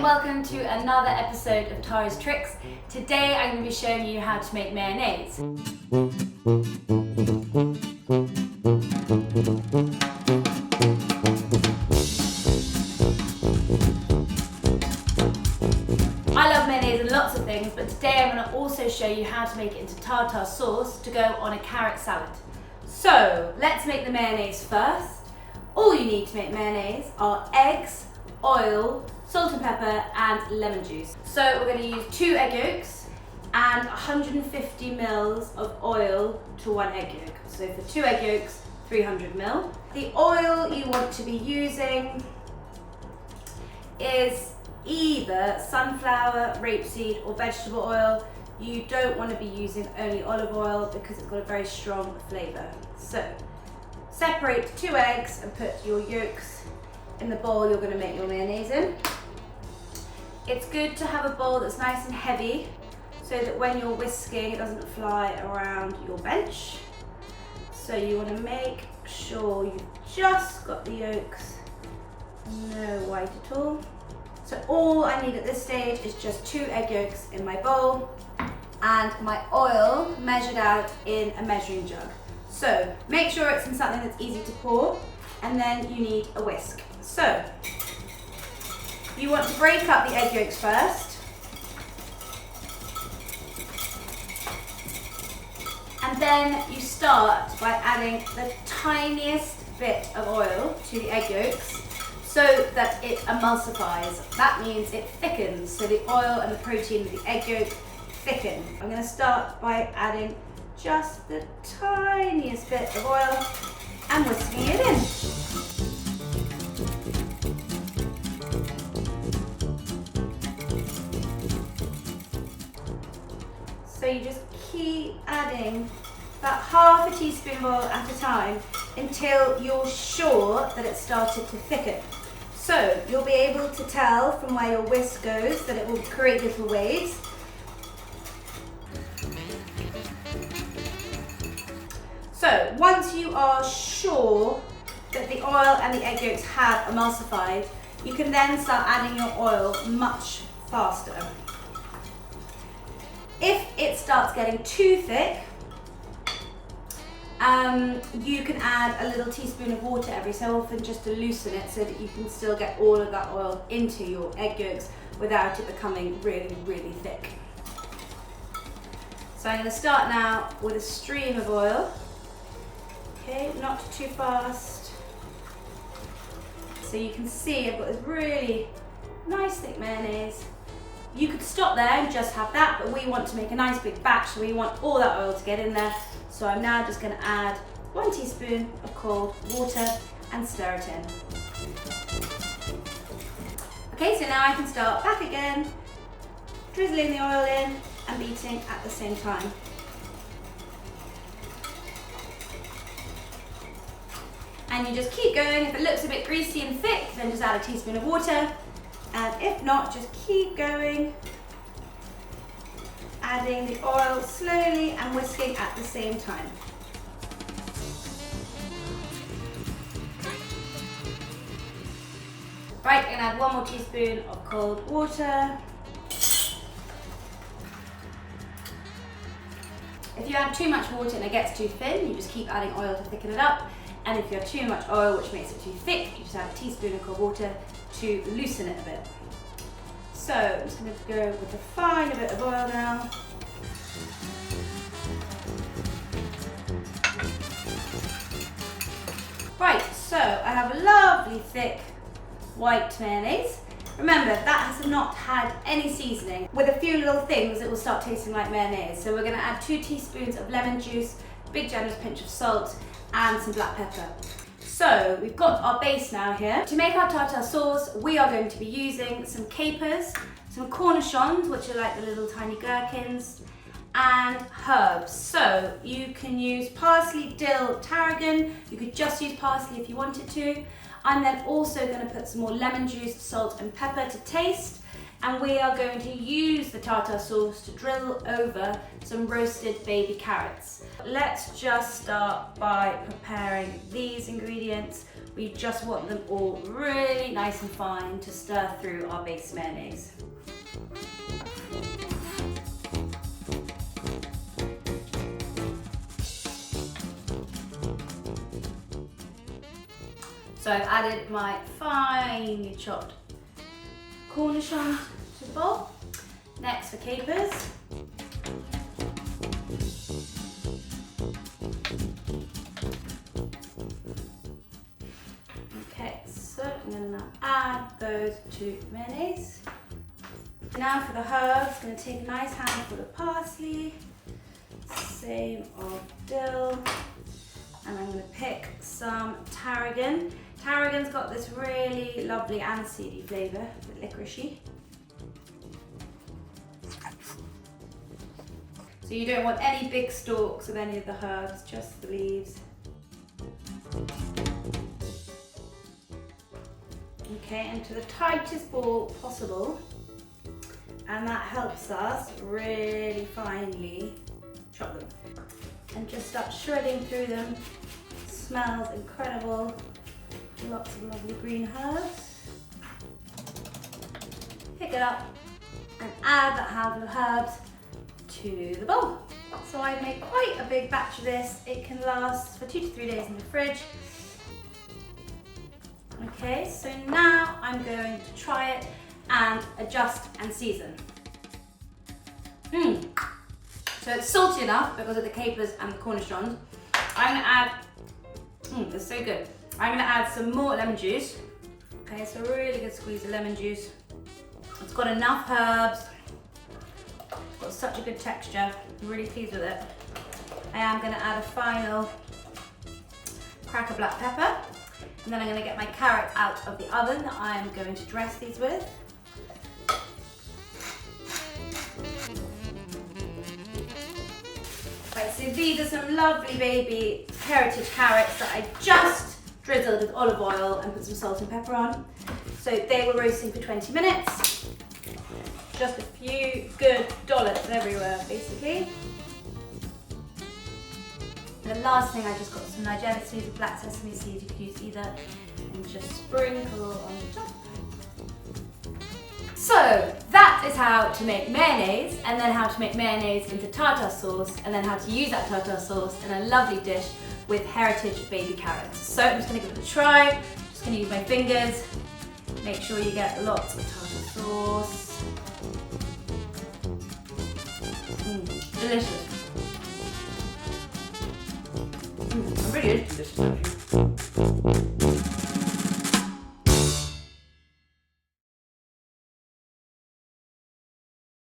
and welcome to another episode of Tara's Tricks. Today I'm going to be showing you how to make mayonnaise. I love mayonnaise in lots of things, but today I'm going to also show you how to make it into tartar sauce to go on a carrot salad. So let's make the mayonnaise first. All you need to make mayonnaise are eggs, oil, salt and pepper and lemon juice. So we're going to use 2 egg yolks and 150 mils of oil to 1 egg yolk. So for 2 egg yolks, 300 mil. The oil you want to be using is either sunflower, rapeseed or vegetable oil. You don't want to be using only olive oil because it's got a very strong flavour. So separate 2 eggs and put your yolks in the bowl you're going to make your mayonnaise in. It's good to have a bowl that's nice and heavy so that when you're whisking it doesn't fly around your bench. So you want to make sure you've just got the yolks, no white at all. So all I need at this stage is just 2 egg yolks in my bowl and my oil measured out in a measuring jug. So make sure it's in something that's easy to pour, and then you need a whisk. So you want to break up the egg yolks first, and then you start by adding the tiniest bit of oil to the egg yolks so that it emulsifies. That means it thickens, so the oil and the protein of the egg yolk thicken. I'm going to start by adding just the tiniest bit of oil and whisking it in. So you just keep adding about half a teaspoonful at a time until you're sure that it's started to thicken. So you'll be able to tell from where your whisk goes that it will create little waves. So once you are sure that the oil and the egg yolks have emulsified, you can then start adding your oil much faster. If it starts getting too thick, you can add a little teaspoon of water every so often just to loosen it so that you can still get all of that oil into your egg yolks without it becoming really, really thick. So I'm going to start now with a stream of oil. Okay, not too fast. So you can see I've got this really nice thick mayonnaise. You could stop there and just have that, but we want to make a nice big batch, so we want all that oil to get in there. So I'm now just going to add 1 teaspoon of cold water and stir it in. Okay, so now I can start back again, drizzling the oil in and beating at the same time. And you just keep going. If it looks a bit greasy and thick, then just add a teaspoon of water. And if not, just keep going, adding the oil slowly and whisking at the same time. Right, I'm gonna add 1 more teaspoon of cold water. If you add too much water and it gets too thin, you just keep adding oil to thicken it up. And if you have too much oil, which makes it too thick, you just add a teaspoon of cold water to loosen it a bit. So I'm just going to go with a fine bit of oil now. Right, so I have a lovely thick white mayonnaise. Remember, that has not had any seasoning. With a few little things, it will start tasting like mayonnaise. So we're going to add 2 teaspoons of lemon juice, a big generous pinch of salt, and some black pepper. So we've got our base now here. To make our tartar sauce, we are going to be using some capers, some cornichons, which are like the little tiny gherkins, and herbs. So you can use parsley, dill, tarragon. You could just use parsley if you wanted to. I'm then also going to put some more lemon juice, salt and pepper to taste. and we are going to use the tartar sauce to drizzle over some roasted baby carrots. Let's just start by preparing these ingredients. We just want them all really nice and fine to stir through our base mayonnaise. So I've added my finely chopped cornichons to the bowl. Next for capers. Okay, so I'm going to now add those to mayonnaise. Now for the herbs, I'm going to take a nice handful of parsley, same of dill, and I'm going to pick some tarragon. Tarragon's got this really lovely aniseedy flavour, a bit licoricey. So you don't want any big stalks of any of the herbs, just the leaves. Okay, into the tightest ball possible, and that helps us really finely chop them. And just start shredding through them. Smells incredible. Lots of lovely green herbs. Pick it up and add that handful of herbs to the bowl. So I've made quite a big batch of this. It can last for 2 to 3 days in the fridge. Okay, so now I'm going to try it and adjust and season. So it's salty enough because of the capers and the cornichons. I'm going to add, it's so good. I'm going to add some more lemon juice. Okay, so a really good squeeze of lemon juice. It's got enough herbs. It's got such a good texture. I'm really pleased with it. I am going to add a final crack of black pepper. And then I'm going to get my carrots out of the oven that I am going to dress these with. Right, so these are some lovely baby heritage carrots that I just drizzled with olive oil and put some salt and pepper on. So they were roasting for 20 minutes. Just a few good dollops everywhere, basically. And the last thing, I just got some nigella seeds or black sesame seeds, you could use either, and just sprinkle on the top. So that is how to make mayonnaise, and then how to make mayonnaise into tartar sauce, and then how to use that tartar sauce in a lovely dish with heritage baby carrots. So I'm just going to give it a try. Just going to use my fingers. Make sure you get lots of tartar sauce. Delicious. I'm really into this stuff.